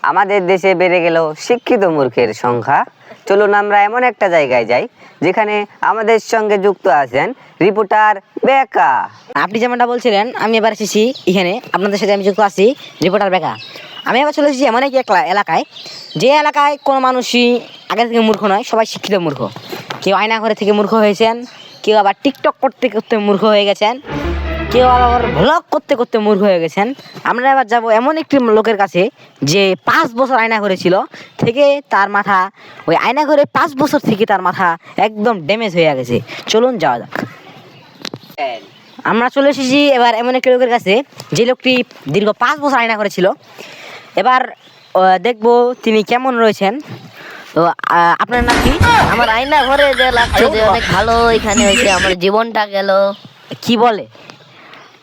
আমাদের দেশে বেড়ে গেল শিক্ষিত মূর্খের সংখ্যা। চলুন আমরা এমন একটা জায়গায় যাই যেখানে আমাদের সঙ্গে যুক্ত আছেন রিপোর্টার বেকা। আপনি যেমনটা বলছিলেন, আমি এবার এসেছি এখানে আপনাদের সাথে, আমি যুক্ত আছি রিপোর্টার বেকা। আমি এবার চলে এসেছি এমন এক এলাকায়, যে এলাকায় কোনো মানুষই আগে থেকে মূর্খ নয়, সবাই শিক্ষিত মূর্খ। কেউ আয়না ঘরে থেকে মূর্খ হয়েছেন, কেউ আবার টিকটক করতে করতে মূর্খ হয়ে গেছেন, কেউ আবার ভ্লগ করতে করতে মূর্খ হয়ে গেছেন। আমরা এবার যাব এমন একটি লোকের কাছে যে 5 বছর আয়না ঘরে ছিল, থেকে তার মাথা ওই আয়না ঘরে 5 বছর থেকে তার মাথা একদম ড্যামেজ হয়ে গেছে। চলুন যাওয়া যাক। আমরা চলে এসেছি এবার এমন একটি লোকের কাছে যে লোকটি দীর্ঘ 5 বছর আয়না ঘরে ছিল। এবার দেখবো তিনি কেমন রয়েছেন। তো আপনার নাম কি? আমার আয়না ঘরে যে লাগছে যে অনেক ভালো, এখানে হয়েছে আমার জীবনটা গেল। কি বলে?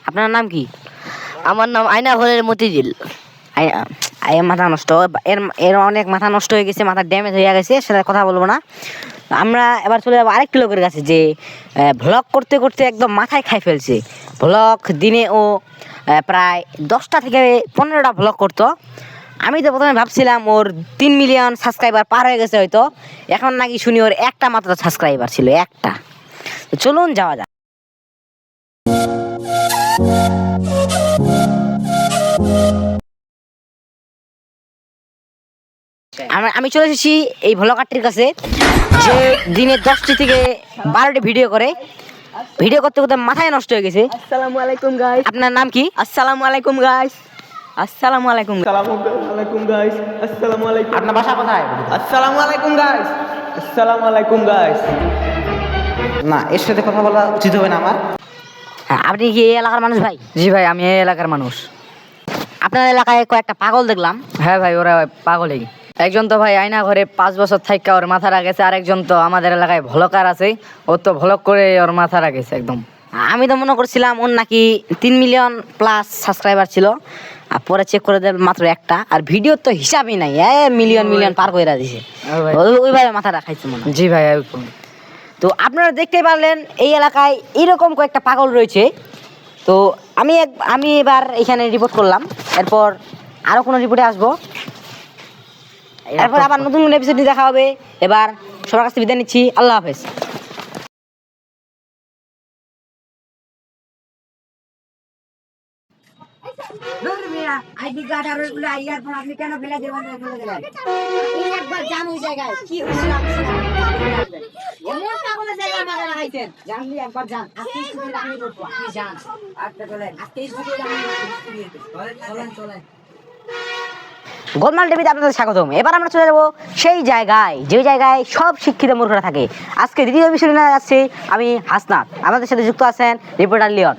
আপনার নাম কি? আমার নাম আয়না ঘরের মতিঝিল। মাথা নষ্ট, এর অনেক মাথা নষ্ট হয়ে গেছে, মাথা ড্যামেজ হয়ে গেছে, সেটা কথা বলবো না। আমরা এবার চলে যাবো আরেকটি লোকের কাছে যে ভ্লগ করতে করতে একদম মাথায় খাই ফেলছে। ভ্লগ দিনে ও প্রায় 10টা থেকে 15টা ভ্লগ করতো। আমি তো প্রথমে ভাবছিলাম ওর 3 মিলিয়ন সাবস্ক্রাইবার পার হয়ে গেছে হয়তো, এখন নাকি শুনি ওর একটা মাত্র সাবস্ক্রাইবার ছিল, একটা। তো চলুন যাওয়া যাক। আমি চলে এসেছি এই ভ্লগারটির কাছে যে দিনে 10টি থেকে 12টি ভিডিও করে। ভিডিও করতে করতে মাথায় নষ্ট হয়ে গেছে। আসসালামু আলাইকুম গাইস। আপনার নাম কি? আসসালামু আলাইকুম গাইস। আসসালামু আলাইকুম। আসসালামু আলাইকুম গাইস। আসসালামু আলাইকুম। আপনার বাসা কোথায়? আসসালামু আলাইকুম গাইস। আসসালামু আলাইকুম গাইস। না, এর সাথে কথা বলা উচিত হবে না আমার। হ্যাঁ, আপনি কি এই এলাকার মানুষ ভাই? জি ভাই, আমি এই এলাকার মানুষ। আপনার এলাকায় কয়েকটা পাগল দেখলাম। হ্যাঁ ভাই, ওরা পাগলই। একজন তো ভাই আয়না ঘরে 5 বছর থাইকা ওর মাথা রাখেছে, আরেকজন তো আমাদের এলাকায় ভ্লগার আছে, ও তো ভ্লগ করে ওর মাথা রাখেছে একদম। আমি তো মনে করছিলাম ওর নাকি 3 মিলিয়ন প্লাস সাবস্ক্রাইবার ছিল, আর পরে চেক করে দেবে মাত্র একটা, আর ভিডিও তো হিসাবই নাই, মিলিয়ন পার করে দিছে। ওইভাবে মাথা রাখাইছে মনে হয়। জি ভাই। তো আপনারা দেখতে পারলেন এই এলাকায় এরকম কয়েকটা পাগল রয়েছে। তো আমি এবার এখানে রিপোর্ট করলাম, এরপর আরও কোনো রিপোর্টে আসবো, এরপর আবার নতুন এপিসোড দেখা হবে। এবার সবার কাছে বিদায় নিচ্ছি, আল্লাহ হাফেজ। গোলমাল টিভিতে আপনাদের স্বাগতম। এবার আমরা চলে যাবো সেই জায়গায়, যে জায়গায় সব শিক্ষিত মূর্খরা থাকে। আজকে দ্বিতীয় বিষয় নিয়ে যাচ্ছি আমি হাসনাত, আমাদের সাথে যুক্ত আছেন রিপোর্টার লিওন।